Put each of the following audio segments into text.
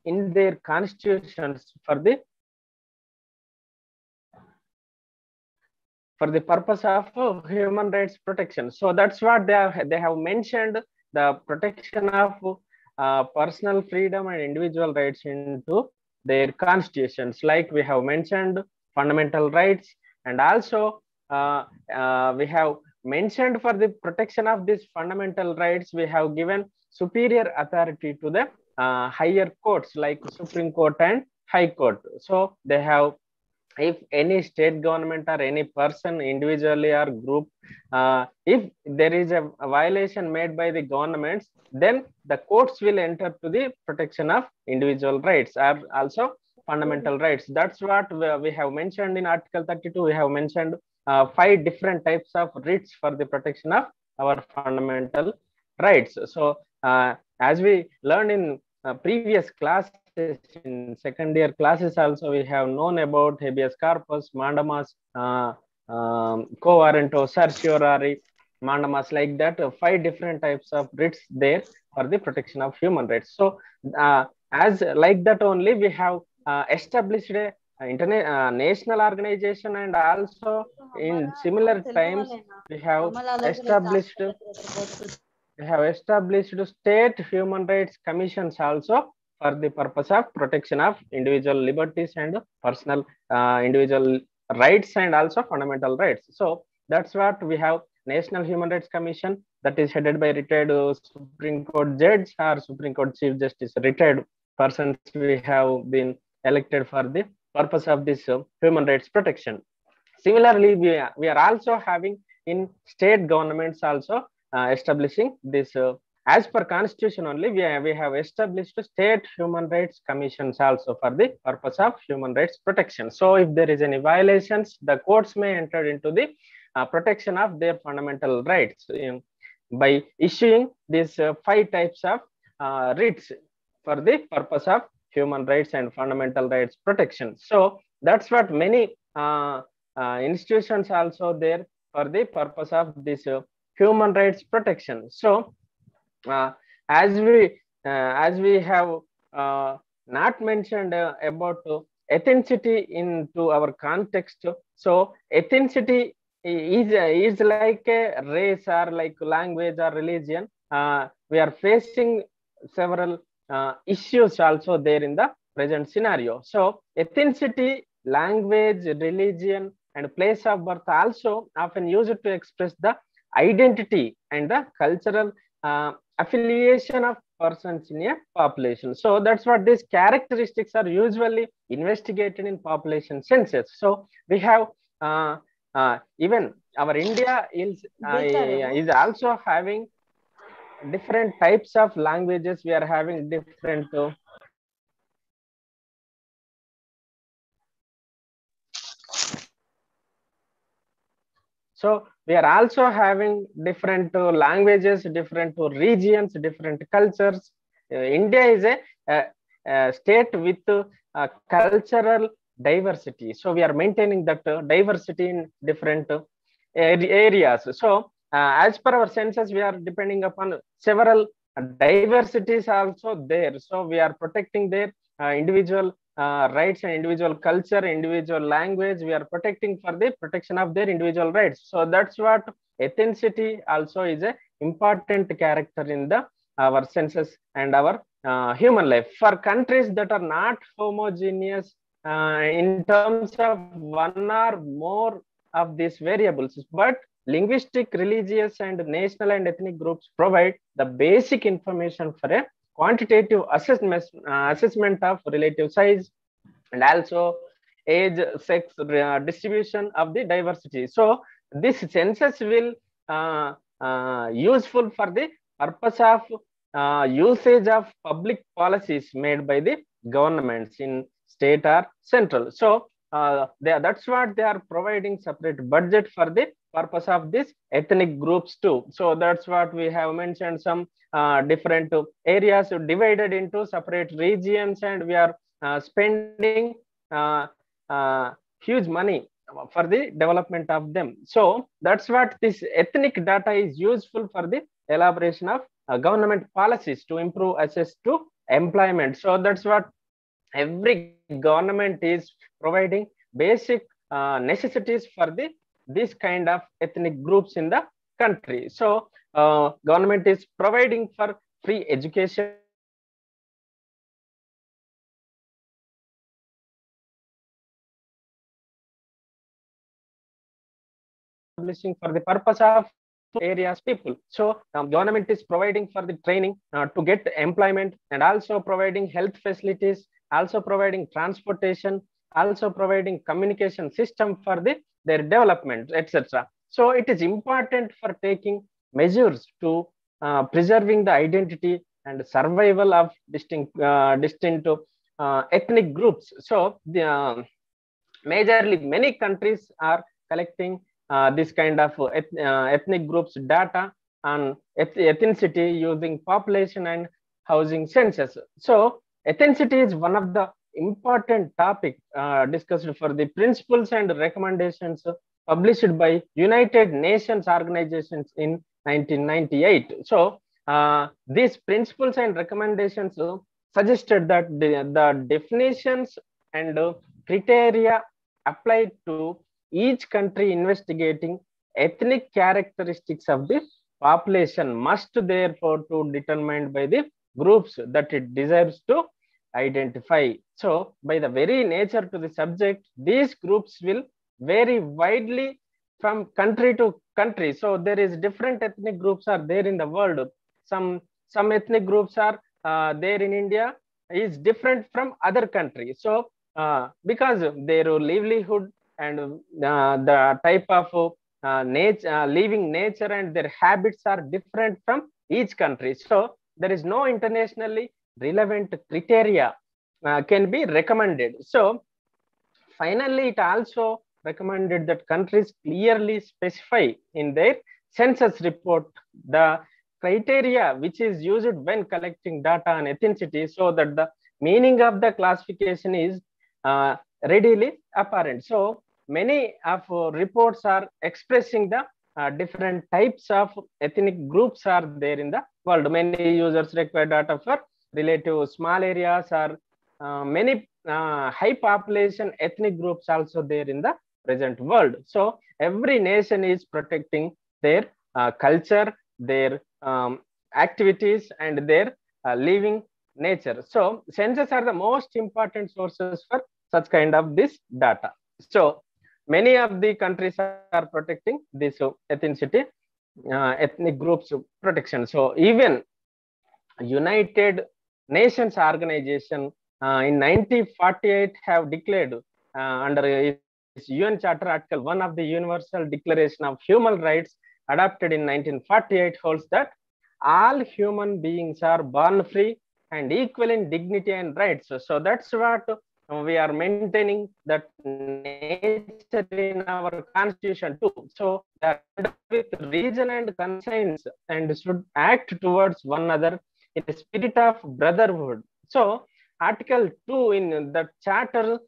in their constitutions for the purpose of human rights protection. So that's what they have mentioned, the protection of personal freedom and individual rights into their constitutions. Like we have mentioned fundamental rights, and also we have mentioned for the protection of these fundamental rights, we have given superior authority to the higher courts like Supreme Court and High Court. So they have, if any state government or any person individually or group, if there is a violation made by the governments, then the courts will enter to the protection of individual rights or also fundamental rights. That's what we have mentioned in Article 32. We have mentioned 5 different types of writs for the protection of our fundamental rights. So as we learned in previous classes, in second year classes also, we have known about habeas corpus, mandamus, quo warranto, certiorari, mandamus, like that. 5 different types of writs there for the protection of human rights. So as like that only, we have established a national organization, and also in similar times we have established state human rights commissions also for the purpose of protection of individual liberties and personal individual rights and also fundamental rights. So that's what we have. National Human Rights Commission, that is headed by retired Supreme Court judge or Supreme Court Chief Justice, retired persons we have been elected for the purpose of this human rights protection. Similarly, we are also having in state governments also establishing this as per constitution only, we have established state human rights commissions also for the purpose of human rights protection. So if there is any violations, the courts may enter into the protection of their fundamental rights by issuing these 5 types of writs for the purpose of human rights and fundamental rights protection. So that's what many institutions also there for the purpose of this human rights protection. So as we have not mentioned about ethnicity into our context. So ethnicity is like a race or like language or religion. We are facing several issues also there in the present scenario. So ethnicity, language, religion, and place of birth also often used to express the identity and the cultural affiliation of persons in a population. So that's what these characteristics are usually investigated in population census. So we have even our India is also having different types of languages. We are having different so we are also having different languages, different regions, different cultures. India is a state with cultural diversity. So we are maintaining that diversity in different areas. So as per our census, we are depending upon several diversities also there. So we are protecting their individual rights and individual culture, individual language. We are protecting for the protection of their individual rights. So that's what ethnicity also is a important character in the our census and our human life. For countries that are not homogeneous in terms of one or more of these variables, but linguistic, religious, and national and ethnic groups provide the basic information for a quantitative assessment of relative size and also age, sex distribution of the diversity. So this census will useful for the purpose of usage of public policies made by the governments in state or central. So that's what they are providing separate budget for the purpose of this ethnic groups too. So that's what we have mentioned, some different areas divided into separate regions, and we are spending huge money for the development of them. So that's what this ethnic data is useful for the elaboration of government policies to improve access to employment. So that's what every government is providing basic necessities for this kind of ethnic groups in the country. So government is providing for free education, establishing for the purpose of areas people. So government is providing for the training to get employment, and also providing health facilities, also providing transportation, also providing communication system for their development, etc. So it is important for taking measures to preserving the identity and survival of distinct ethnic groups. So the majorly many countries are collecting this kind of ethnic groups data on ethnicity using population and housing census. So ethnicity is one of the important topic discussed for the principles and recommendations published by United Nations organizations in 1998. So these principles and recommendations suggested that the definitions and criteria applied to each country investigating ethnic characteristics of the population must therefore to determined by the groups that it deserves to identify. So by the very nature to the subject, these groups will vary widely from country to country. So there is different ethnic groups are there in the world. Some ethnic groups are there in India is different from other countries. So because their livelihood and the type of nature, living nature and their habits are different from each country. So there is no internationally relevant criteria can be recommended. So finally, it also recommended that countries clearly specify in their census report the criteria which is used when collecting data on ethnicity, so that the meaning of the classification is readily apparent. So many of reports are expressing the different types of ethnic groups are there in the world. Many users require data for relative small areas, or many high population ethnic groups also there in the present world. So every nation is protecting their culture, their activities, and their living nature. So census are the most important sources for such kind of this data. So many of the countries are protecting this ethnicity, ethnic groups protection. So even United Nations Organization in 1948 have declared under its UN Charter Article 1 of the Universal Declaration of Human Rights adopted in 1948 holds that all human beings are born free and equal in dignity and rights. So that's what we are maintaining, that nature in our constitution too. So that with reason and conscience and should act towards one another in a spirit of brotherhood. So Article 2 in the charter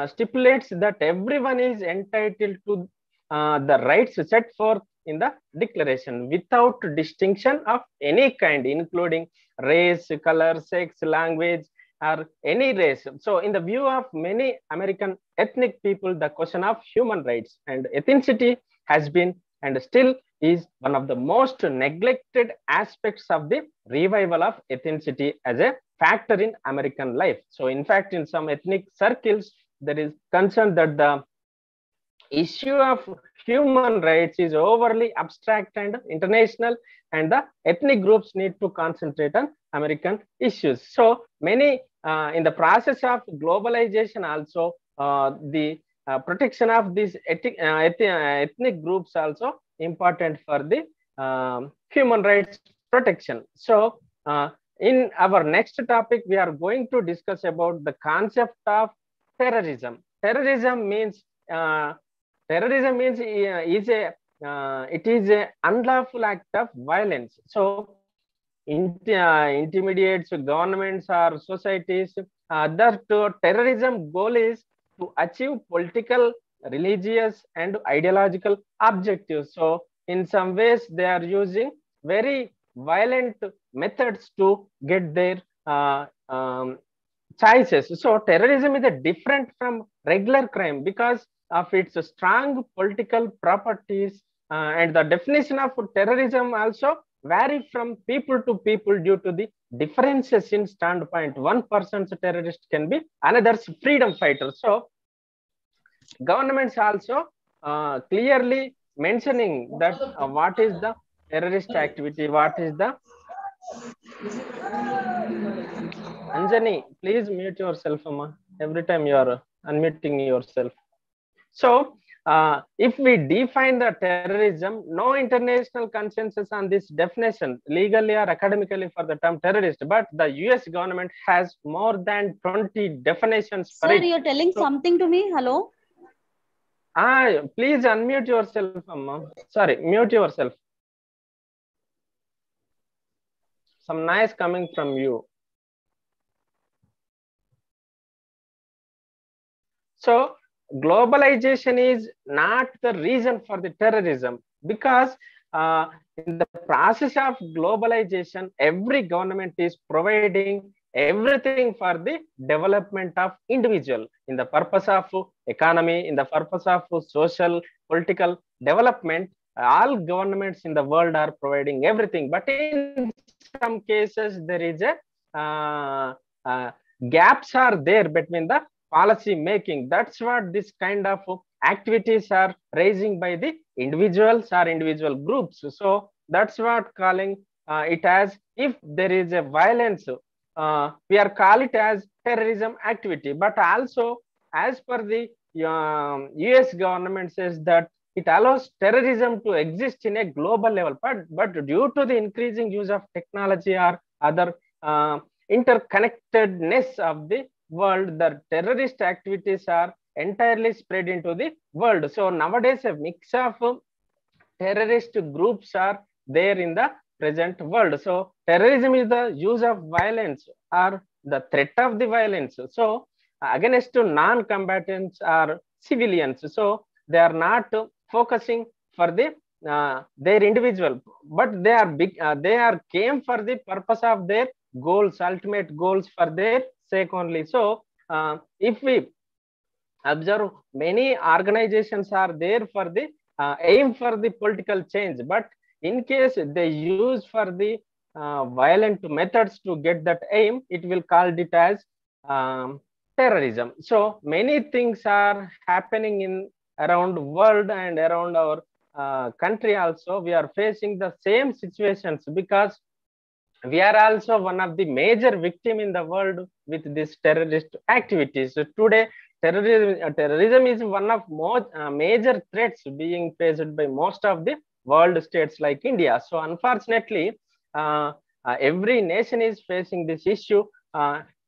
stipulates that everyone is entitled to the rights set forth in the declaration without distinction of any kind, including race, color, sex, language, or any race. So in the view of many American ethnic people, the question of human rights and ethnicity has been and still is one of the most neglected aspects of the revival of ethnicity as a factor in American life. So in fact, in some ethnic circles, there is concern that the issue of human rights is overly abstract and international, and the ethnic groups need to concentrate on American issues. So many in the process of globalization also, the protection of these ethnic groups also important for the human rights protection. So in our next topic, we are going to discuss about the concept of terrorism. Terrorism means is a it is a unlawful act of violence. So intimidates governments or societies. That terrorism goal is to achieve political, religious, and ideological objectives. So in some ways, they are using very violent methods to get their choices. So terrorism is a different from regular crime because of its strong political properties, and the definition of terrorism also vary from people to people due to the differences in standpoint. One person's terrorist can be another's freedom fighter. So governments also clearly mentioning that what is the terrorist activity, what is the Anjani, please mute yourself, Amma. Every time you are unmuting yourself. So, if we define the terrorism, no international consensus on this definition, legally or academically, for the term terrorist, but the US government has more than 20 definitions for Sir, it. you're telling something to me? Hello? Please unmute yourself, Amma. Sorry, mute yourself. Some noise coming from you. So, globalization is not the reason for the terrorism because in the process of globalization, every government is providing everything for the development of individual in the purpose of economy, in the purpose of social, political development. All governments in the world are providing everything, but in some cases there is a gaps are there between the policy making. That's what this kind of activities are raising by the individuals or individual groups. So that's what calling it as, if there is a violence, we are call it as terrorism activity. But also, as per the US government says that it allows terrorism to exist in a global level, but due to the increasing use of technology or other interconnectedness of the world, the terrorist activities are entirely spread into the world. So nowadays, a mix of terrorist groups are there in the present world. So terrorism is the use of violence or the threat of the violence. So against non-combatants or civilians. So they are not focusing for the their individual, but they are big. They are came for the purpose of their goals, ultimate goals for their sake only. So if we observe, many organizations are there for the aim for the political change, but in case they use for the violent methods to get that aim, it will called it as terrorism. So many things are happening in around world and around our country also. We are facing the same situations because we are also one of the major victim in the world with this terrorist activities. So today, terrorism is one of most major threats being faced by most of the world states like India. So unfortunately, every nation is facing this issue.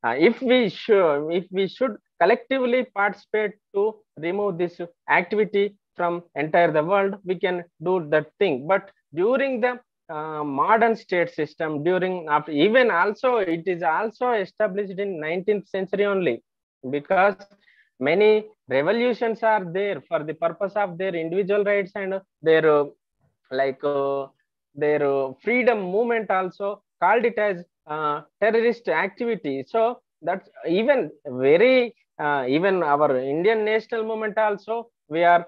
If we should collectively participate to remove this activity from entire the world, we can do that thing. But during the modern state system, during after, even also it is also established in 19th century only, because many revolutions are there for the purpose of their individual rights and their like their freedom movement also called it as terrorist activity. So that's even very even our Indian national movement also, we are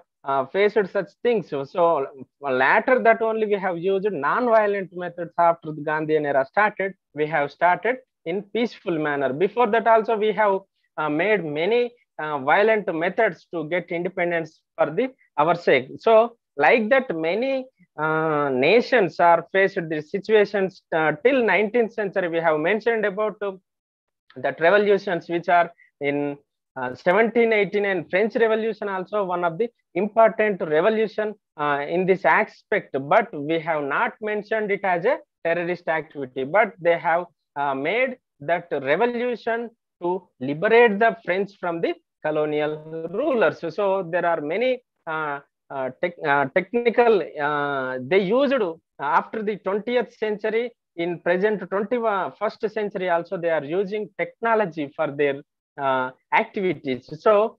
faced such things. So later that only we have used non-violent methods. After the Gandhian era started, we have started in peaceful manner. Before that also we have made many violent methods to get independence for the our sake. So like that, many nations are faced these situations till 19th century. We have mentioned about that revolutions which are in 1789 French Revolution, also one of the important revolution in this aspect, but we have not mentioned it as a terrorist activity, but they have made that revolution to liberate the French from the colonial rulers. So there are many technical they used after the 20th century. In present 21st century also, they are using technology for their activities. So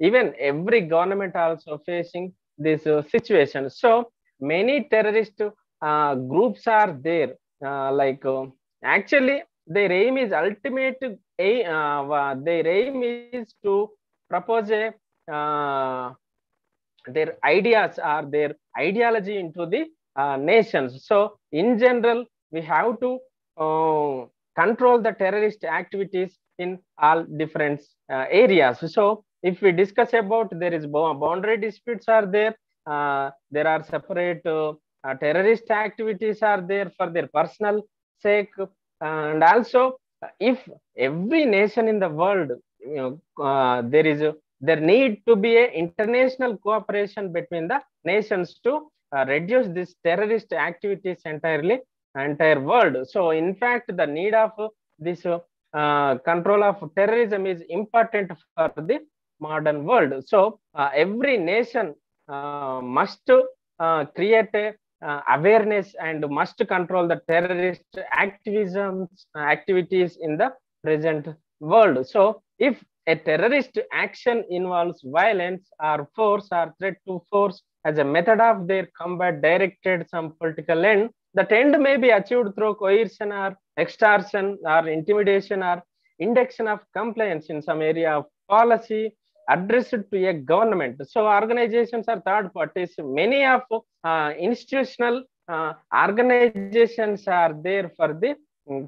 even every government also facing this situation. So many terrorist groups are there, actually their aim is ultimate their aim is to propose their ideas or their ideology into the nations. So in general, we have to control the terrorist activities in all different areas. So if we discuss about, there is boundary disputes are there, there are separate terrorist activities are there for their personal sake, and also if every nation in the world, there need to be a international cooperation between the nations to reduce this terrorist activities entire world. So in fact, the need of this control of terrorism is important for the modern world. So every nation must create a awareness and must control the terrorist activities in the present world. So if a terrorist action involves violence or force or threat to force as a method of their combat directed some political end, that end may be achieved through coercion or extortion or intimidation or induction of compliance in some area of policy addressed to a government. So organizations are third parties. Many of institutional organizations are there for the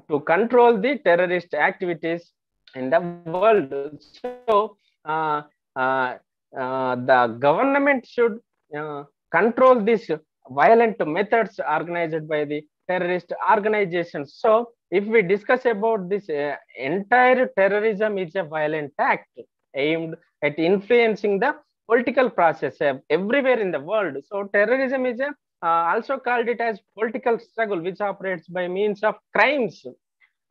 to control the terrorist activities in the world. So the government should control these violent methods organized by the terrorist organizations. So if we discuss about this, entire terrorism is a violent act aimed at influencing the political process everywhere in the world. So terrorism is a also called it as political struggle which operates by means of crimes.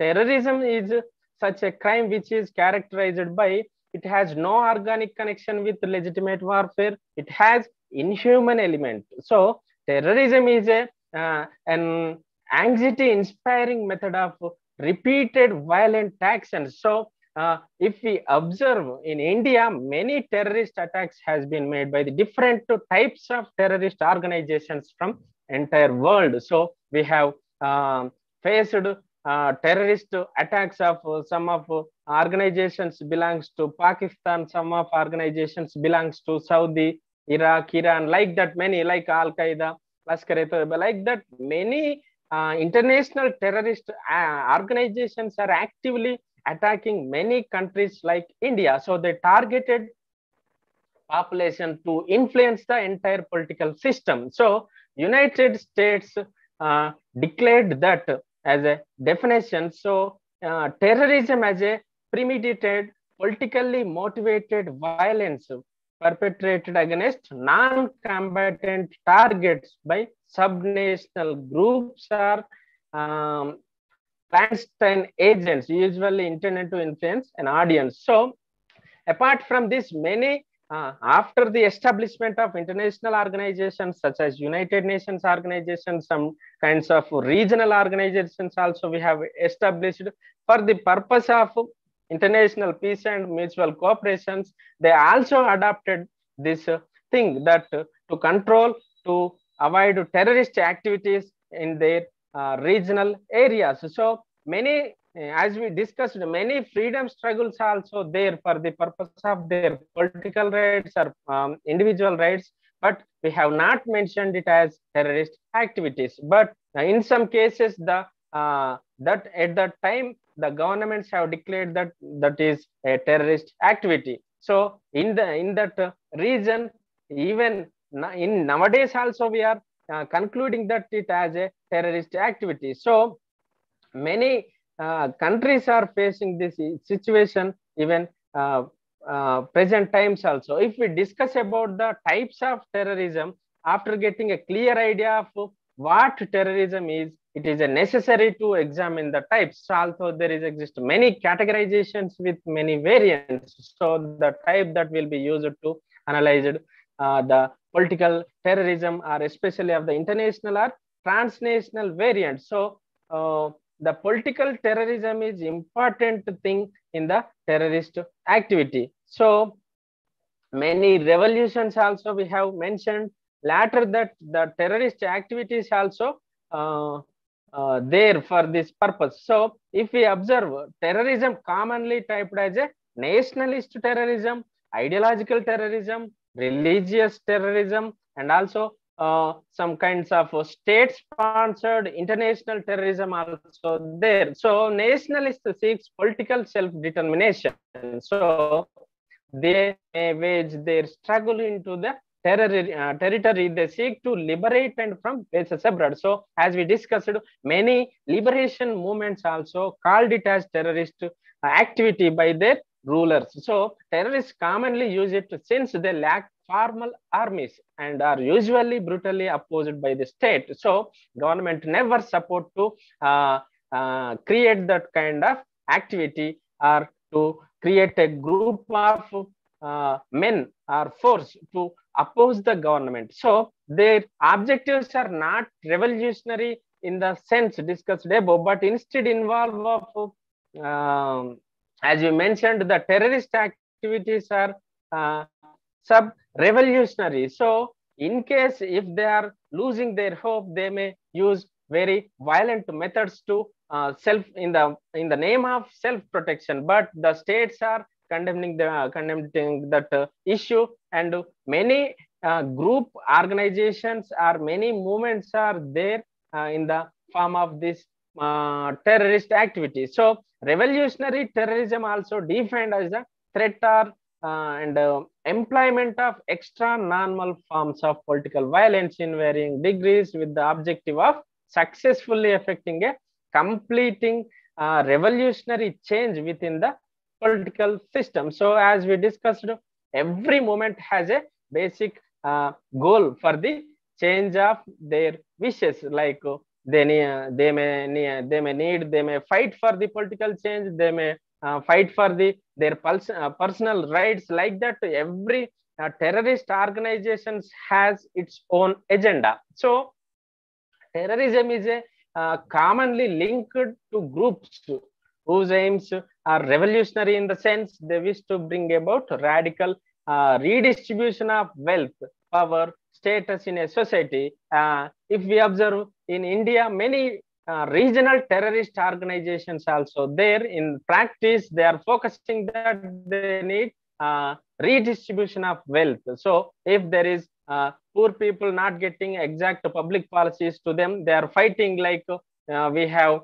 Terrorism is such a crime which is characterized by it has no organic connection with legitimate warfare. It has inhuman element. So terrorism is an anxiety inspiring method of repeated violent actions. So if we observe in India, many terrorist attacks has been made by the different types of terrorist organizations from entire world. So we have faced terrorist attacks of some of organizations belongs to Pakistan, some of organizations belongs to Saudi, Iraq, Iran, like that many, like Al Qaeda, Lashkar-e-Taiba, like that many international terrorist organizations are actively attacking many countries like India. So they targeted population to influence the entire political system. So United States declared that as a definition. So terrorism as a premeditated, politically motivated violence perpetrated against non-combatant targets by subnational groups or clandestine agents, usually intended to influence an audience. So apart from this, many after the establishment of international organizations such as United Nations organizations, some kinds of regional organizations also we have established for the purpose of international peace and mutual cooperations. They also adopted this thing that to control, to avoid terrorist activities in their regional areas. So many, as we discussed, many freedom struggles also there for the purpose of their political rights or individual rights, but we have not mentioned it as terrorist activities. But in some cases, the that at that time the governments have declared that that is a terrorist activity. So in that region, even in nowadays also we are concluding that it as a terrorist activity. So many countries are facing this situation even present times also. If we discuss about the types of terrorism, after getting a clear idea of what terrorism is, it is necessary to examine the types. So also there is exist many categorizations with many variants. So the type that will be used to analyze the political terrorism, or especially of the international or transnational variants. So the political terrorism is important thing in the terrorist activity. So many revolutions also we have mentioned later that the terrorist activities also there for this purpose. So if we observe, terrorism commonly typed as a nationalist terrorism, ideological terrorism, religious terrorism, and also some kinds of state sponsored international terrorism also there. So nationalist seeks political self determination, so they may wage their struggle into the territory they seek to liberate and from bases abroad. So as we discussed, many liberation movements also called it as terrorist activity by their rulers. So terrorists commonly use it since they lack formal armies and are usually brutally opposed by the state. So government never support to create that kind of activity or to create a group of men or force to oppose the government. So their objectives are not revolutionary in the sense discussed above, but instead involve of as you mentioned, the terrorist activities are sub-revolutionary. So in case if they are losing their hope, they may use very violent methods to in the name of self-protection. But the states are condemning that issue, and many group organizations or many movements are there in the form of this terrorist activity. So revolutionary terrorism also defined as a threat or and employment of extra normal forms of political violence in varying degrees with the objective of successfully affecting a completing revolutionary change within the political system. So as we discussed, every movement has a basic goal for the change of their wishes, like they may fight for the political change, they may fight for their personal rights. Like that, every terrorist organizations has its own agenda. So terrorism is a commonly linked to groups whose aims are revolutionary in the sense they wish to bring about radical redistribution of wealth, power, status in a society. If we observe in India, many regional terrorist organizations also there. In practice, they are focusing that they need redistribution of wealth. So if there is poor people not getting exact public policies to them, they are fighting, like we have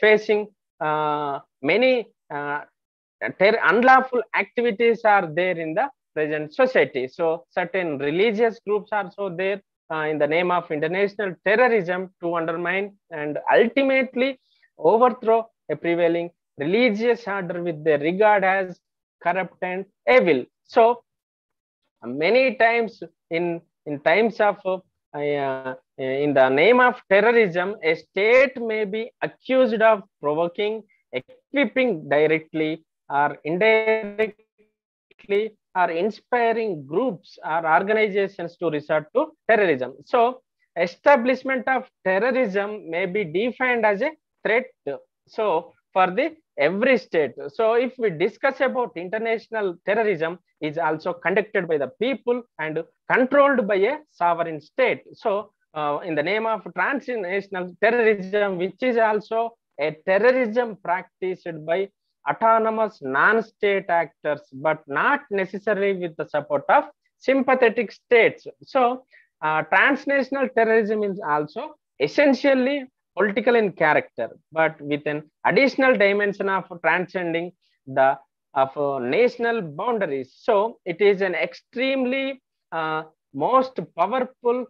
facing many unlawful activities are there in the present society. So certain religious groups are also there in the name of international terrorism to undermine and ultimately overthrow a prevailing religious order with their regard as corrupt and evil. So many times in times of in the name of terrorism, a state may be accused of provoking, equipping directly or indirectly, or inspiring groups or organizations to resort to terrorism. So establishment of terrorism may be defined as a threat, so for the every state. So if we discuss about international terrorism, is also conducted by the people and controlled by a sovereign state. So in the name of transnational terrorism, which is also a terrorism practiced by autonomous non-state actors, but not necessarily with the support of sympathetic states. So transnational terrorism is also essentially political in character, but with an additional dimension of transcending the national boundaries. So it is an extremely most powerful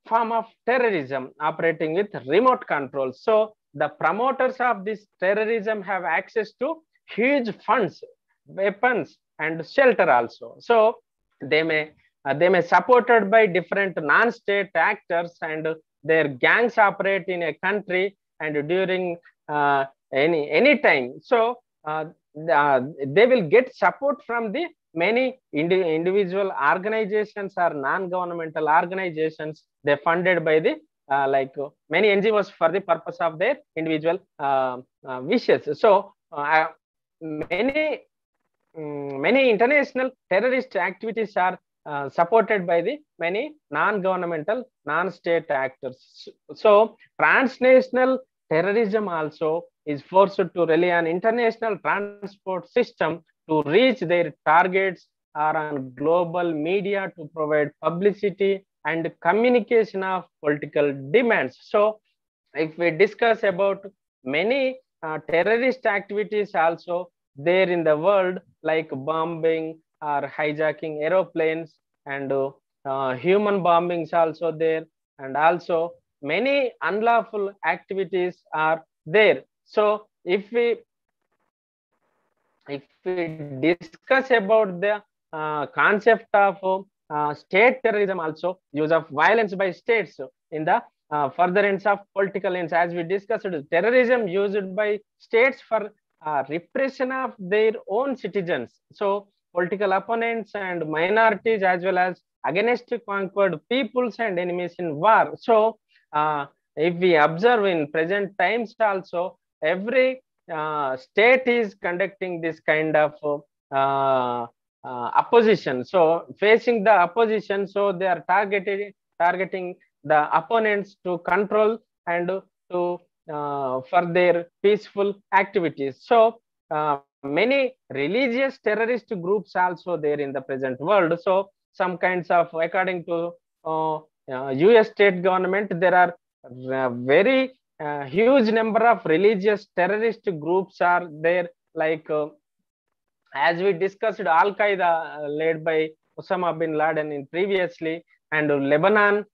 form of terrorism operating with remote control. So the promoters of this terrorism have access to huge funds, weapons, and shelter also. So they may supported by different non-state actors, and their gangs operate in a country and during any time. So they will get support from the many individual organizations or non-governmental organizations. They funded by the like many NGOs for the purpose of their individual wishes. So many international terrorist activities are supported by the many non-governmental, non-state actors. So transnational terrorism also is forced to rely on international transport system to reach their targets, or on global media to provide publicity and communication of political demands. So if we discuss about many terrorist activities also there in the world, like bombing or hijacking aeroplanes, and human bombings also there, and also many unlawful activities are there. So if we discuss about the concept of state terrorism also, use of violence by states in the furtherance of political ends, as we discussed, terrorism used by states for repression of their own citizens, so political opponents and minorities, as well as against conquered peoples and enemies in war. So if we observe in present times also, every state is conducting this kind of opposition. So facing the opposition, so they are targeting the opponents to control and to for their peaceful activities. So many religious terrorist groups also there in the present world. So some kinds of, according to US state government, there are very huge number of religious terrorist groups are there, like as we discussed, Al Qaeda led by Osama bin Laden in previously, and Lebanese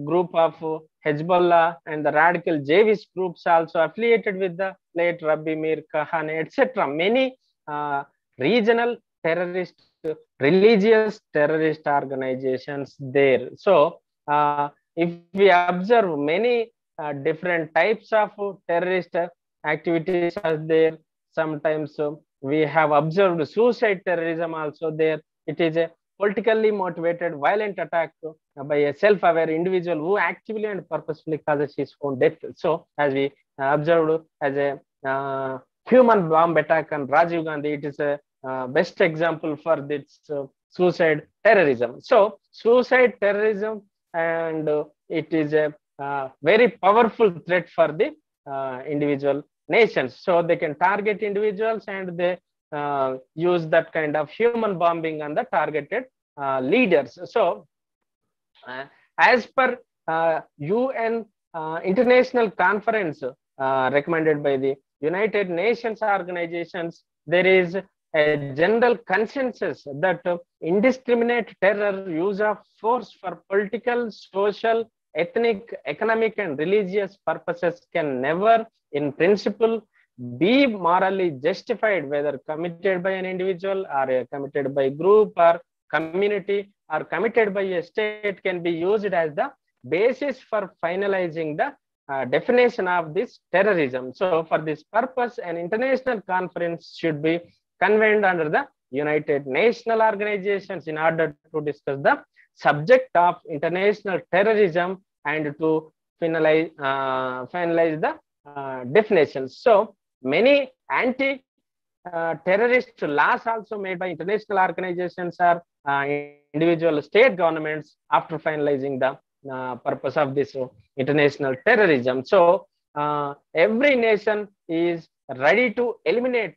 group of Hezbollah, and the radical Jihadist groups also affiliated with the late Ravi Mir Khan, etc. Many regional terrorist, religious terrorist organizations there. So if we observe, many different types of terrorist activities are there. Sometimes we have observed suicide terrorism also there. It is a politically motivated violent attack by a self-aware individual who actively and purposefully causes his own death. So as we observed as a human bomb attack on Rajiv Gandhi, it is a best example for this suicide terrorism. So suicide terrorism, and it is a very powerful threat for the individual nations. So they can target individuals, and they use that kind of human bombing on the targeted leaders. So as per UN international conference recommended by the United Nations organizations, there is a general consensus that indiscriminate terror, use of force for political, social, ethnic, economic, and religious purposes can never, in principle, be morally justified, whether committed by an individual, or committed by group or community, or committed by a state, can be used as the basis for finalizing the definition of this terrorism. So for this purpose, an international conference should be convened under the United Nations organizations in order to discuss the subject of international terrorism and to finalize the definitions. So many anti-terrorist laws also made by international organizations or individual state governments after finalizing the purpose of this international terrorism. So every nation is ready to eliminate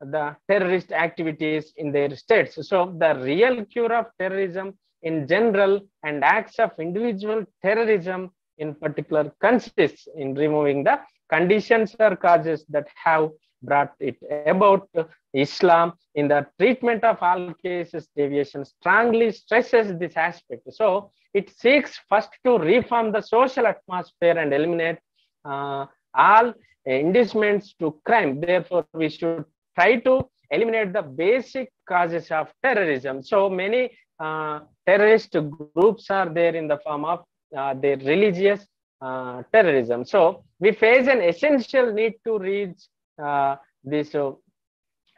the terrorist activities in their states. So the real cure of terrorism in general and acts of individual terrorism in particular consists in removing the conditions or causes that have brought it about. Islam, in the treatment of all cases deviation, strongly stresses this aspect. So it seeks first to reform the social atmosphere and eliminate all inducements to crime. Therefore, we should try to eliminate the basic causes of terrorism. So many terrorist groups are there in the form of their religious terrorism. So we face an essential need to reach this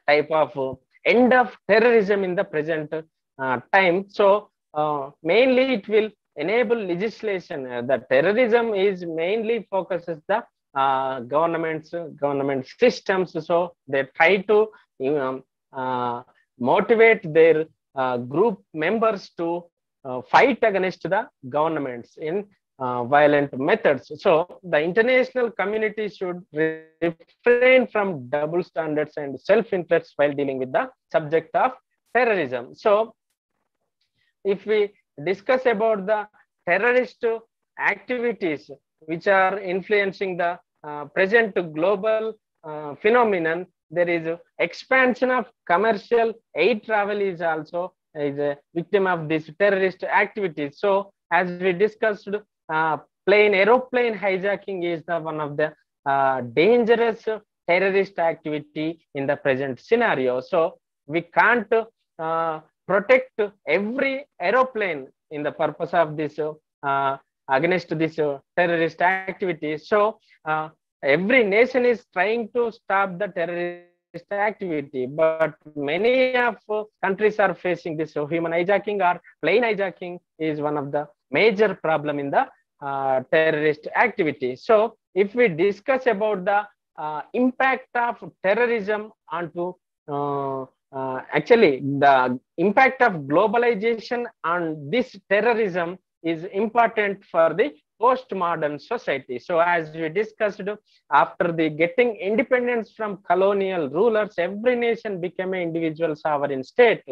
type of end of terrorism in the present time. So mainly it will enable legislation. The terrorism is mainly focuses the government systems. So they try to motivate their group members to fight against the governments in violent methods. So the international community should refrain from double standards and self-interest while dealing with the subject of terrorism. So if we discuss about the terrorist activities which are influencing the present global phenomenon, there is expansion of commercial air travel is also is a victim of this terrorist activities. So as we discussed, aeroplane hijacking is the one of the dangerous terrorist activity in the present scenario. So we can't protect every aeroplane in the purpose of this against this terrorist activity. So every nation is trying to stop the terrorist activity, but many of countries are facing this human hijacking or plane hijacking is one of the major problem in the terrorist activity. So if we discuss about the impact of terrorism onto actually the impact of globalization on this terrorism is important for the postmodern society. So as we discussed, after the getting independence from colonial rulers, every nation became an individual sovereign state.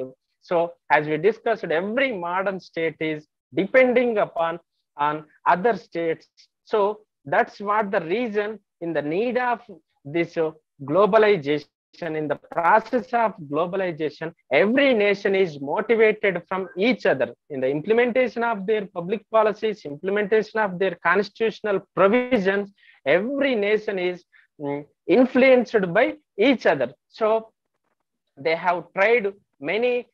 So as we discussed, every modern state is depending upon on other states. So that's what the reason in the need of this globalization. In the process of globalization, every nation is motivated from each other in the implementation of their public policies, implementation of their constitutional provisions. Every nation is influenced by each other. So they have tried many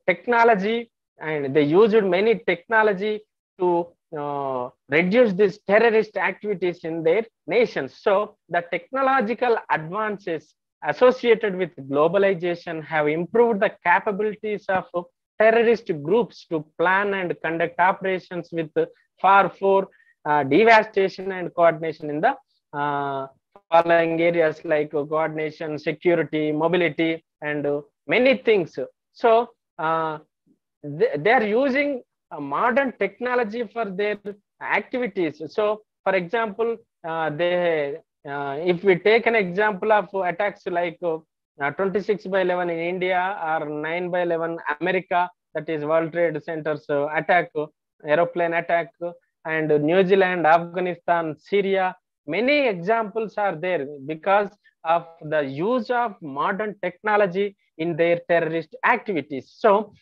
technology, and they used many technology to reduce these terrorist activities in their nations. So the technological advances associated with globalization have improved the capabilities of terrorist groups to plan and conduct operations with far more devastation and coordination in the following areas like coordination, security, mobility, and many things. So they are using modern technology for their activities. So for example, if we take an example of attacks like 26/11 in India or 9/11 America, that is World Trade Center's attack, aeroplane attack, and New Zealand, Afghanistan, Syria, many examples are there because of the use of modern technology in their terrorist activities. So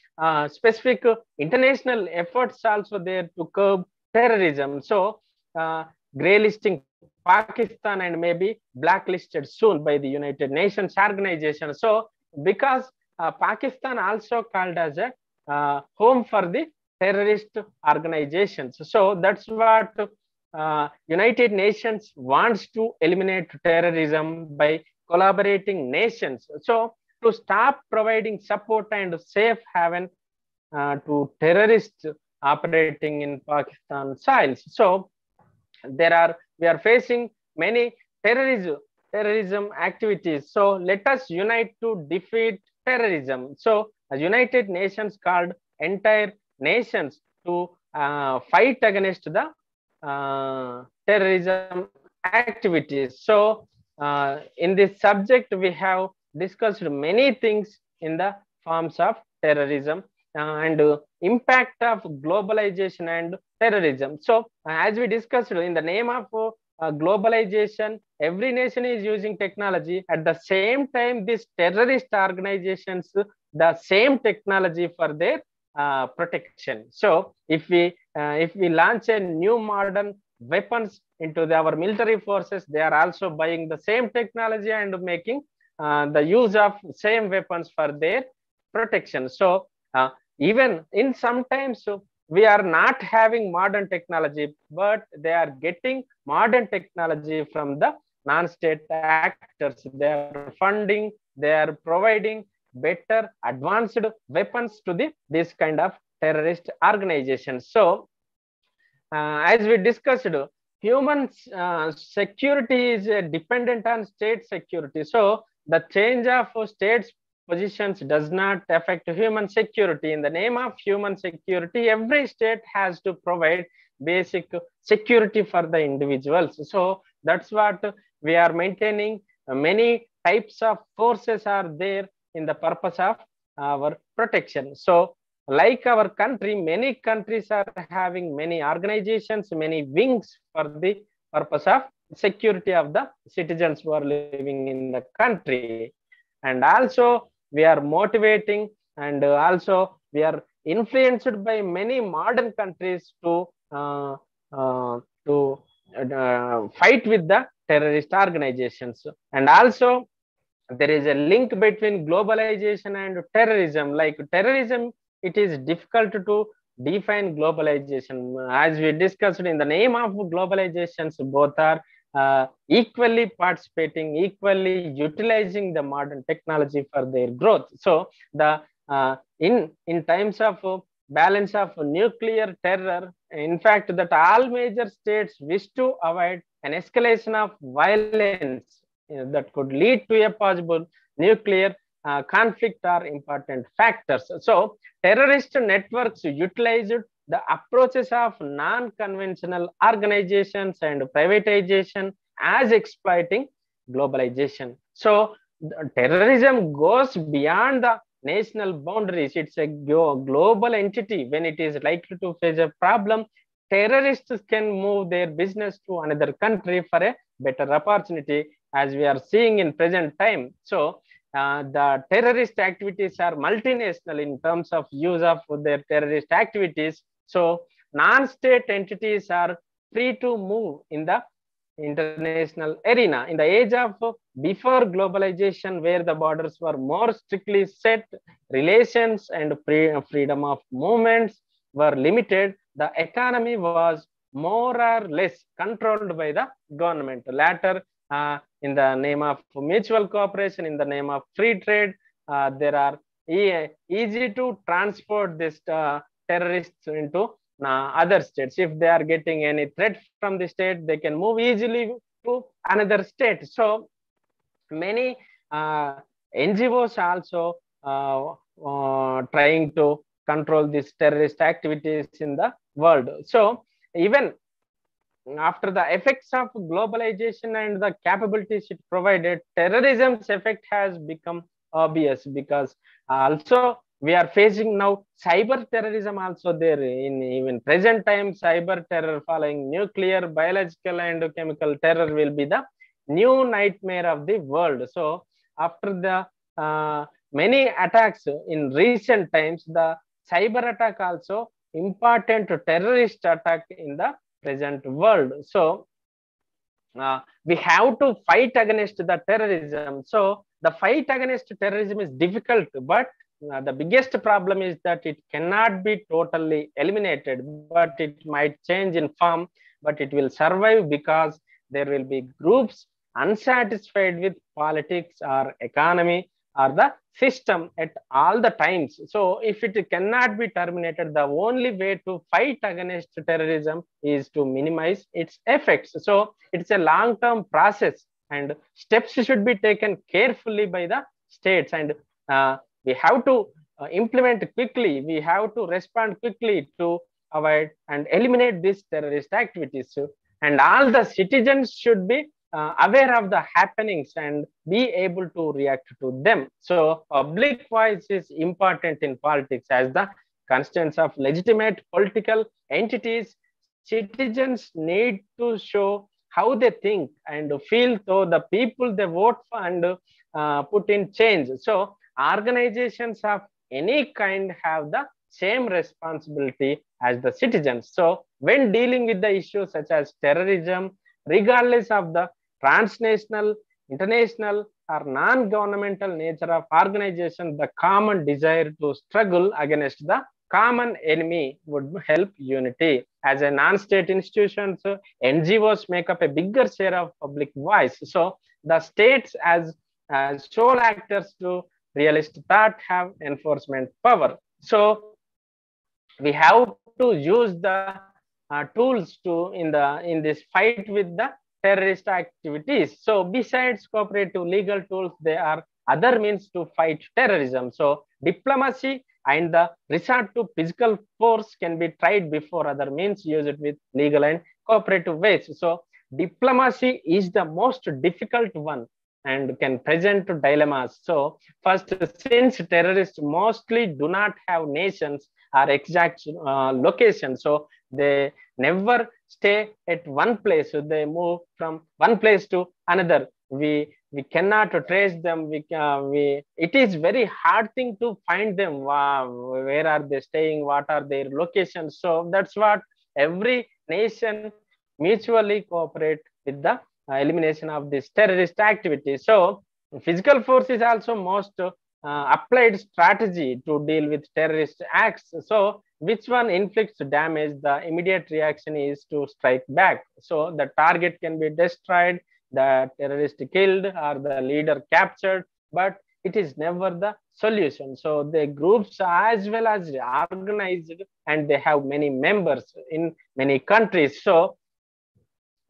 specific international efforts also there to curb terrorism. So grey listing Pakistan and maybe blacklisted soon by the United Nations organization. So because Pakistan also called as a home for the terrorist organizations. So that's what United Nations wants to eliminate terrorism by collaborating nations. So to stop providing support and safe haven to terrorists operating in Pakistan soils. So we are facing many terrorism activities. So let us unite to defeat terrorism. So the United Nations called entire nations to fight against the terrorism activities. So in this subject, we have discussed many things in the forms of terrorism and impact of globalization and terrorism. So as we discussed, in the name of globalization, every nation is using technology. At the same time, these terrorist organizations, the same technology for their protection. So if we launch a new modern weapons into our military forces, they are also buying the same technology and making the use of same weapons for their protection. So even in sometimes we are not having modern technology, but they are getting modern technology from the non-state actors. They are funding, they are providing better advanced weapons to this kind of terrorist organizations. So as we discussed, human security is dependent on state security. So the change of states positions does not affect human security. In the name of human security, every state has to provide basic security for the individuals. So that's what we are maintaining. Many types of forces are there in the purpose of our protection. So like our country, many countries are having many organizations, many wings for the purpose of security of the citizens who are living in the country. And also we are motivating, and also we are influenced by many modern countries uh, uh, to fight with the terrorist organizations. And also there is a link between globalization and terrorism. Like terrorism, it is difficult to define globalization. As we discussed, in the name of globalizations, both are equally participating, equally utilizing the modern technology for their growth. So the in times of balance of nuclear terror, in fact, that all major states wish to avoid an escalation of violence that could lead to a possible nuclear conflict are important factors. So terrorist networks utilized the approaches of non-conventional organizations and privatization as exploiting globalization. So terrorism goes beyond the national boundaries. It's a global entity. When it is likely to face a problem, terrorists can move their business to another country for a better opportunity, as we are seeing in present time. So the terrorist activities are multinational in terms of use of their terrorist activities. So non-state entities are free to move in the international arena. In the age of before globalization, where the borders were more strictly set, relations and freedom of movements were limited, the economy was more or less controlled by the government. Later, in the name of mutual cooperation, in the name of free trade, there are easy to transport this terrorists into other states. If they are getting any threat from the state, they can move easily to another state. So many NGOs also trying to control these terrorist activities in the world. So even after the effects of globalization and the capabilities it provided, terrorism's effect has become obvious, because also we are facing now cyber terrorism also there. In even present time, cyber terror following nuclear, biological and chemical terror will be the new nightmare of the world. So after the many attacks in recent times, the cyber attack also important terrorist attack in the present world. So we have to fight against the terrorism. So the fight against terrorism is difficult, but the biggest problem is that it cannot be totally eliminated, but it might change in form, but it will survive because there will be groups unsatisfied with politics or economy or the system at all the times. So if it cannot be terminated, the only way to fight against terrorism is to minimize its effects. So it's a long-term process, and steps should be taken carefully by the states, and we have to implement quickly. We have to respond quickly to avoid and eliminate these terrorist activities. And all the citizens should be aware of the happenings and be able to react to them. So public voice is important in politics. As the constituents of legitimate political entities, citizens need to show how they think and feel, so the people they vote for and put in change. So organizations of any kind have the same responsibility as the citizens. So when dealing with the issues such as terrorism, regardless of the transnational, international or non-governmental nature of organization, the common desire to struggle against the common enemy would help unity. As a non-state institutions, NGOs make up a bigger share of public voice. So the states as sole actors to realist thought have enforcement power. So we have to use the tools to in this fight with the terrorist activities. So besides cooperative legal tools, there are other means to fight terrorism. So diplomacy and the resort to physical force can be tried before other means used with legal and cooperative ways. So diplomacy is the most difficult one and can present dilemmas. So first, since terrorists mostly do not have nations or exact location, so they never stay at one place. So they move from one place to another. We cannot trace them. It is very hard thing to find them. Wow, where are they staying? What are their locations? So that's what every nation mutually cooperate with the elimination of this terrorist activity. So physical force is also most applied strategy to deal with terrorist acts. So which one inflicts damage? The immediate reaction is to strike back. So the target can be destroyed, the terrorist killed, or the leader captured, but it is never the solution. So the groups as well as organized, and they have many members in many countries. So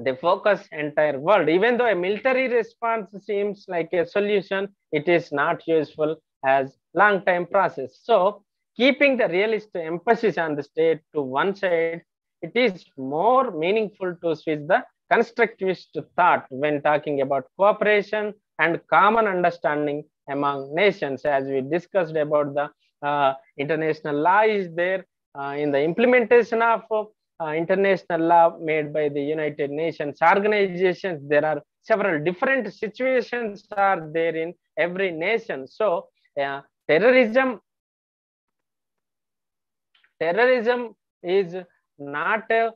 they focus entire world. Even though a military response seems like a solution, it is not useful as long time process. So keeping the realist emphasis on the state to one side, it is more meaningful to switch the constructivist thought when talking about cooperation and common understanding among nations. As we discussed about the international law is there, in the implementation of international law made by the United Nations organizations, there are several different situations are there in every nation. So terrorism is not a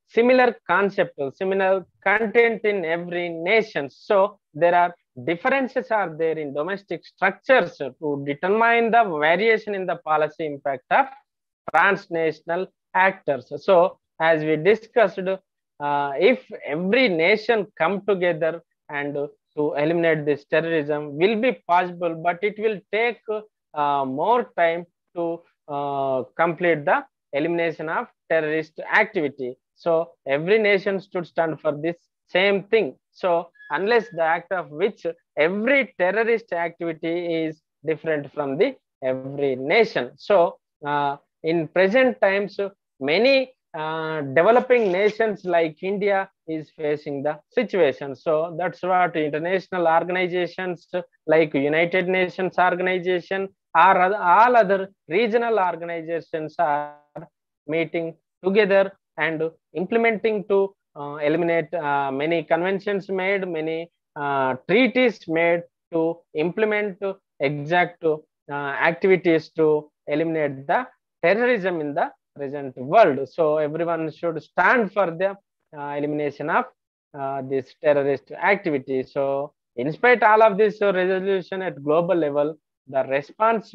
similar concept, similar content in every nation. So there are differences are there in domestic structures to determine the variation in the policy impact of transnational actors. So as we discussed, if every nation come together and to eliminate this terrorism will be possible, but it will take more time to complete the elimination of terrorist activity. So every nation should stand for this same thing. So unless the act of which every terrorist activity is different from the every nation. So in present times, many developing nations like India is facing the situation. So that's what international organizations like United Nations organization or all other regional organizations are meeting together and implementing to eliminate many conventions made, many treaties made to implement exact activities to eliminate the terrorism in the present world. So everyone should stand for the elimination of this terrorist activity. So in spite all of this resolution at global level, the response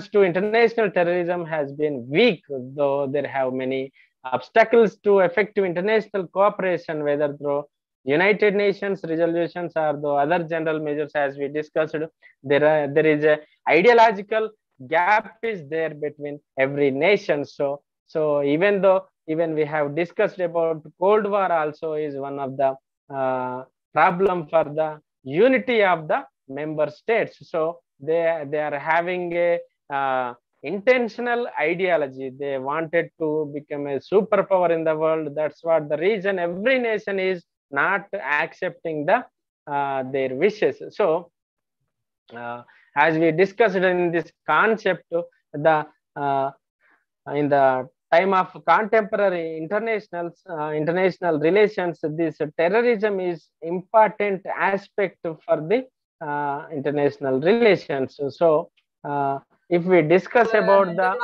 to international terrorism has been weak, though there have many obstacles to effective international cooperation, whether through United Nations resolutions or the other general measures. As we discussed, there is a ideological gap is there between every nation. So even we have discussed about Cold War also is one of the problem for the unity of the member states. So they are having a intentional ideology. They wanted to become a superpower in the world. That's what the reason every nation is not accepting the their wishes. So as we discussed in this concept, the in the time of contemporary international relations, this terrorism is important aspect for the international relations. So if we discuss about the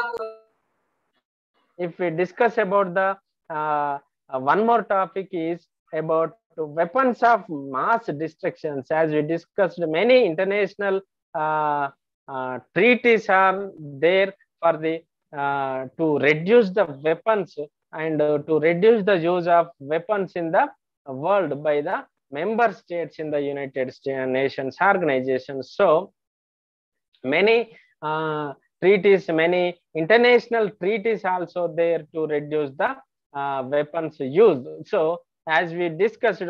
one more topic is about weapons of mass destructions. As we discussed, many international treaties are there for the to reduce the weapons and to reduce the use of weapons in the world by the member states in the United Nations organization. So many treaties, many international treaties also there to reduce the weapons used. So as we discussed,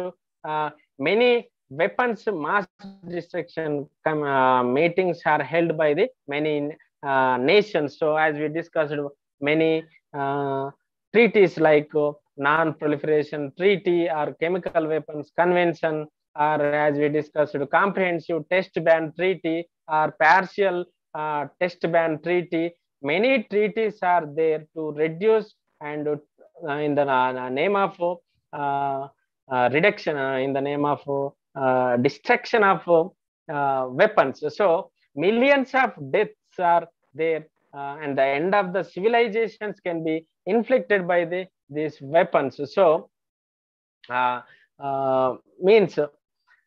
many weapons mass destruction meetings are held by the many nations. So as we discussed, many treaties like non-proliferation treaty or chemical weapons convention, or as we discussed, comprehensive test ban treaty or partial test ban treaty. Many treaties are there to reduce and in the name of reduction, in the name of destruction of weapons. So millions of deaths are there, and the end of the civilizations can be inflicted by these weapons. So means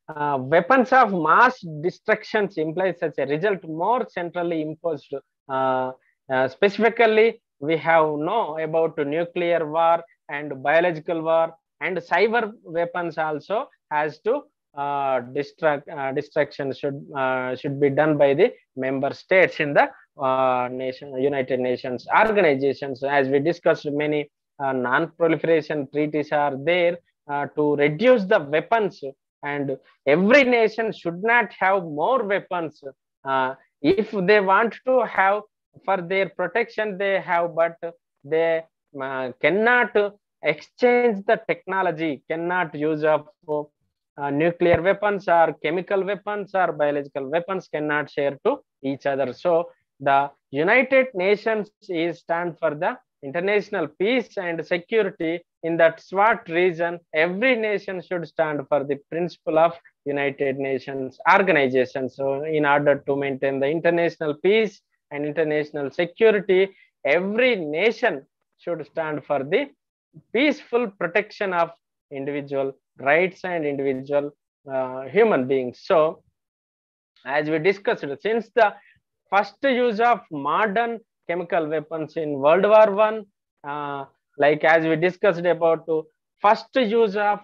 weapons of mass destructions implies such a result more centrally imposed. Specifically, we have know about nuclear war and biological war, and cyber weapons also has to destruction should be done by the member states in the United Nations organizations. As we discussed, many non-proliferation treaties are there to reduce the weapons, and every nation should not have more weapons. If they want to have for their protection, they have, but they cannot exchange the technology, cannot use of nuclear weapons or chemical weapons or biological weapons, cannot share to each other. So the United Nations is stand for the international peace and security. In that SWAT region, every nation should stand for the principle of United Nations organization. So in order to maintain the international peace and international security, every nation should stand for the peaceful protection of individual rights and individual human beings. So as we discussed, since the first use of modern chemical weapons in World War I, like as we discussed about first use of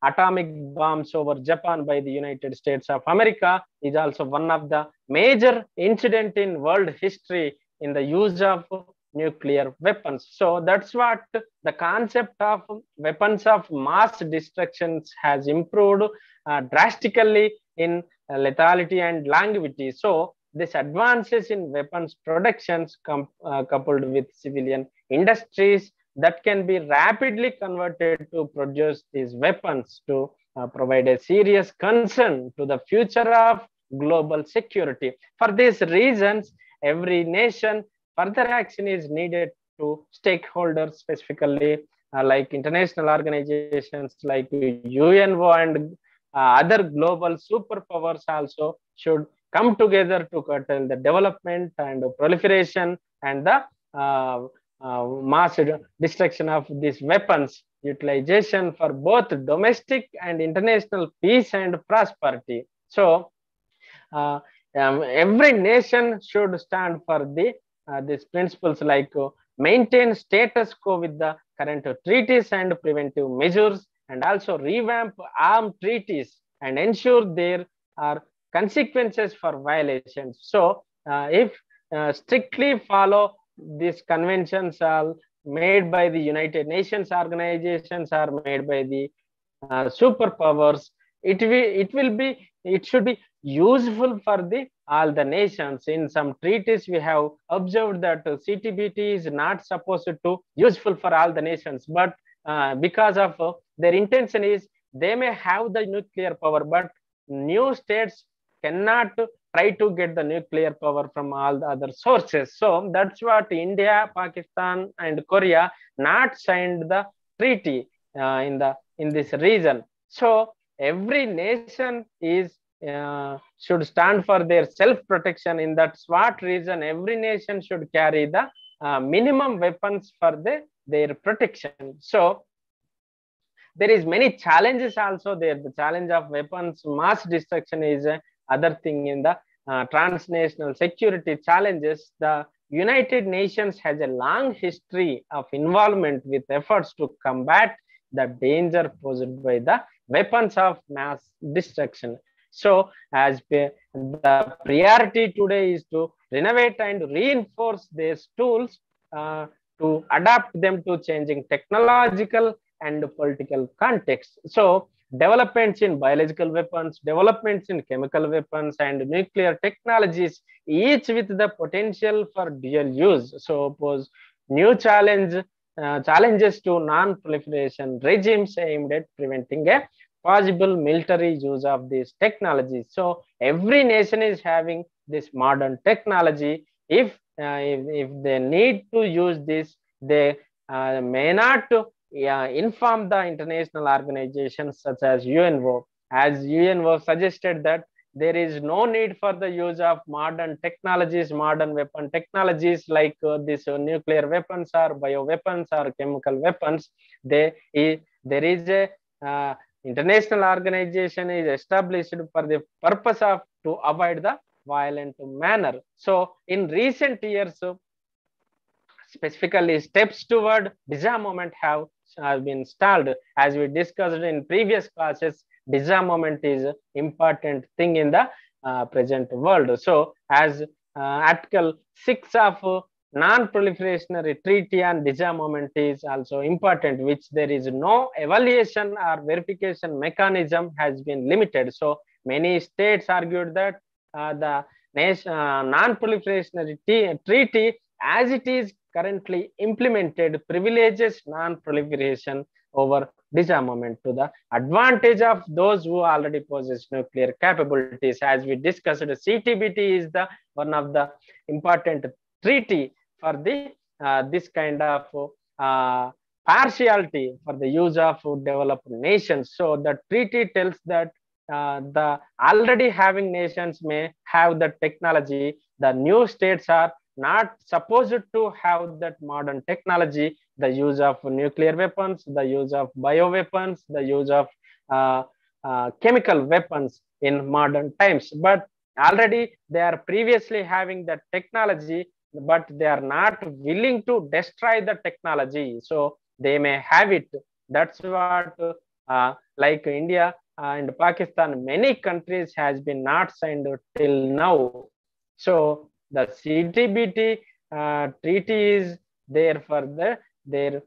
atomic bombs over Japan by the United States of America is also one of the major incident in world history in the use of nuclear weapons. So that's what the concept of weapons of mass destructions has improved drastically in lethality and longevity. So this advances in weapons productions coupled with civilian industries that can be rapidly converted to produce these weapons to provide a serious concern to the future of global security. For these reasons, every nation further action is needed to stakeholders, specifically like international organizations like UNO and other global superpowers also should come together to curtail the development and proliferation and the mass destruction of these weapons utilization for both domestic and international peace and prosperity. So every nation should stand for these principles like maintain status quo with the current treaties and preventive measures, and also revamp armed treaties and ensure there are consequences for violations. So if strictly follow these conventions are made by the United Nations organizations, are made by the superpowers, it should be useful for all the nations. In some treaties, we have observed that CTBT is not supposed to useful for all the nations, but because of their intention is they may have the nuclear power, but new states cannot try to get the nuclear power from all the other sources. So that's what India, Pakistan, and Korea not signed the treaty in this region. So every nation is should stand for their self-protection. In that SWAT region, every nation should carry the minimum weapons for their protection. So there is many challenges also there. The challenge of weapons mass destruction is other thing in the transnational security challenges. The United Nations has a long history of involvement with efforts to combat the danger posed by the weapons of mass destruction. So as the priority today is to renovate and reinforce these tools to adapt them to changing technological and political context. So developments in biological weapons, developments in chemical weapons, and nuclear technologies, each with the potential for dual use. So, pose new challenges to non-proliferation regimes aimed at preventing a possible military use of these technologies. So, every nation is having this modern technology. If they need to use this, they may not inform the international organizations such as UNO, as UNO suggested that there is no need for the use of modern technologies, modern weapon technologies like this nuclear weapons or bioweapons or chemical weapons. There is a international organization is established for the purpose of to avoid the violent manner. So in recent years, specifically steps toward disarmament have been installed. As we discussed in previous classes, disarmament is an important thing in the present world. So as Article 6 of Non-Proliferation Treaty on Disarmament is also important, which there is no evaluation or verification mechanism has been limited. So many states argued that the Non-Proliferation Treaty as it is currently implemented privileges non-proliferation over disarmament to the advantage of those who already possess nuclear capabilities. As we discussed, CTBT is the one of the important treaty for the this kind of partiality for the use of developed nations. So the treaty tells that the already having nations may have the technology. The new states are not supposed to have that modern technology, the use of nuclear weapons, the use of bioweapons, the use of chemical weapons in modern times. But already they are previously having that technology, but they are not willing to destroy the technology. So they may have it. That's what like India and Pakistan, many countries has been not signed till now. So the CTBT treaty is there for their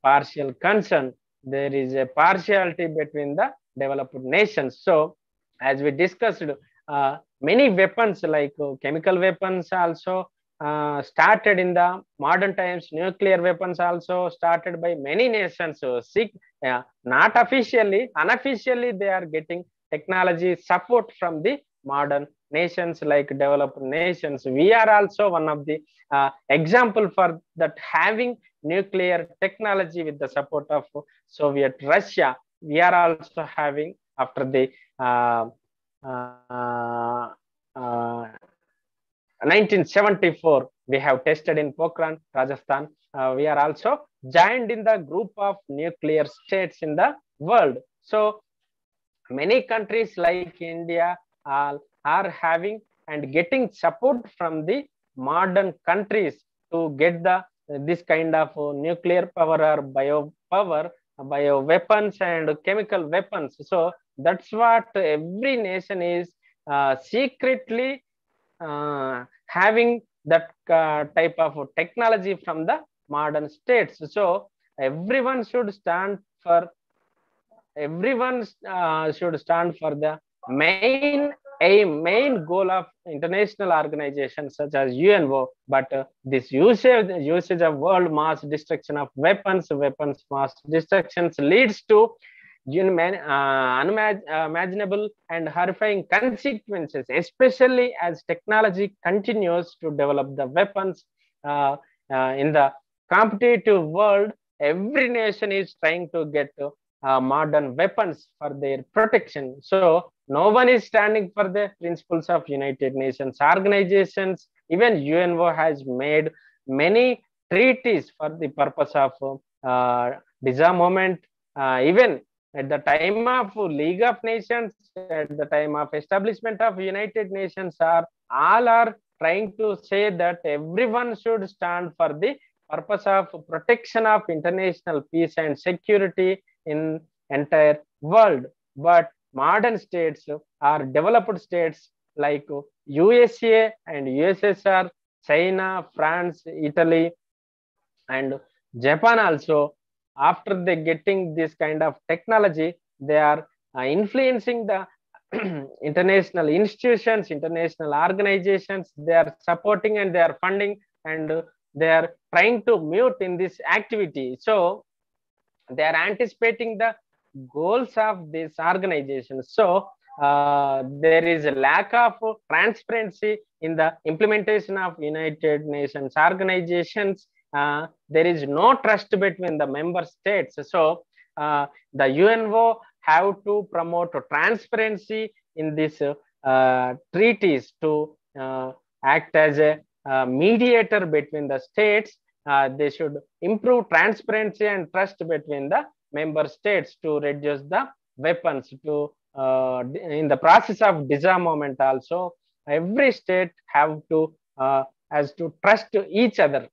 partial concern. There is a partiality between the developed nations. So as we discussed, many weapons like chemical weapons also started in the modern times. Nuclear weapons also started by many nations. So not officially, unofficially they are getting technology support from the modern nations like developed nations. We are also one of the example for that, having nuclear technology with the support of Soviet Russia. We are also having after the 1974, we have tested in Pokhran, Rajasthan. We are also joined in the group of nuclear states in the world. So many countries like India are having and getting support from the modern countries to get this kind of nuclear power or bio weapons and chemical weapons. So that's what every nation is secretly having that type of technology from the modern states. So everyone should stand for the main goal of international organizations such as UNO. But this usage of world mass destruction of weapons mass destructions leads to unimaginable and horrifying consequences, especially as technology continues to develop the weapons in the competitive world. Every nation is trying to get modern weapons for their protection. So no one is standing for the principles of United Nations organizations. Even UNO has made many treaties for the purpose of disarmament. Even at the time of League of Nations, at the time of establishment of United Nations, all are trying to say that everyone should stand for the purpose of protection of international peace and security in entire world. But modern states are developed states like USA and USSR, China, France, Italy, and Japan also, after they getting this kind of technology, they are influencing the international institutions, international organizations. They are supporting and they are funding, and they are trying to mute in this activity. So they are anticipating the goals of this organization. So there is a lack of transparency in the implementation of United Nations organizations. There is no trust between the member states. So the UNO have to promote transparency in these treaties to act as a mediator between the states. They should improve transparency and trust between the member states to reduce the weapons. To in the process of disarmament also, every state have to has to trust each other.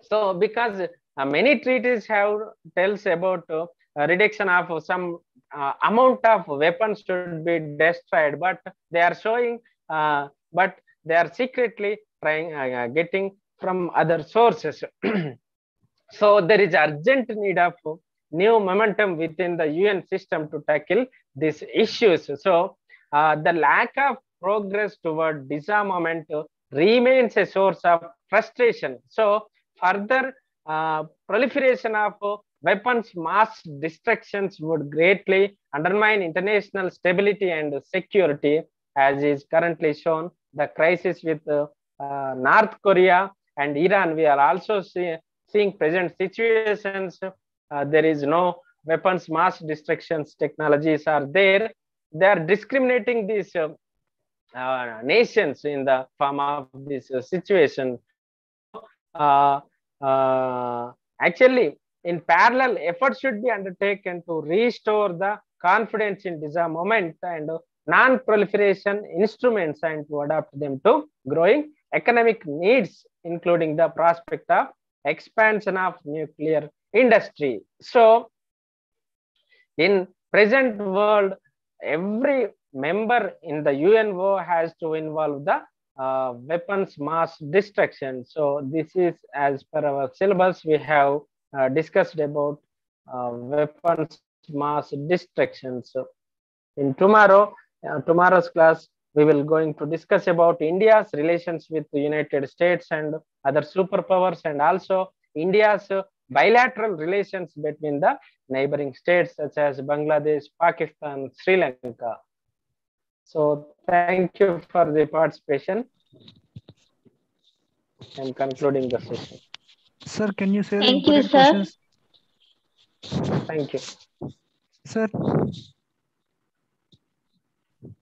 So because many treaties have tells about reduction of some amount of weapons should be destroyed, but they are showing, but they are secretly trying getting from other sources. So there is urgent need of new momentum within the UN system to tackle these issues. So the lack of progress toward disarmament remains a source of frustration. So further proliferation of weapons mass destructions would greatly undermine international stability and security, as is currently shown. The crisis with North Korea and Iran, we are also seeing present situations. There is no weapons mass destructions technologies are there. They are discriminating these nations in the form of this situation. So actually, in parallel, efforts should be undertaken to restore the confidence in disarmament and non-proliferation instruments, and to adapt them to growing economic needs, including the prospect of expansion of nuclear industry. So in present world, every member in the UNO has to involve the weapons mass destruction. So this is as per our syllabus. We have discussed about weapons mass destruction. So in tomorrow's class, we will going to discuss about India's relations with the United States and other superpowers, and also India's bilateral relations between the neighboring states such as Bangladesh, Pakistan, Sri Lanka. So thank you for the participation. I'm concluding the session. Sir, can you say the Thank you, important sir. questions? Thank you. Sir.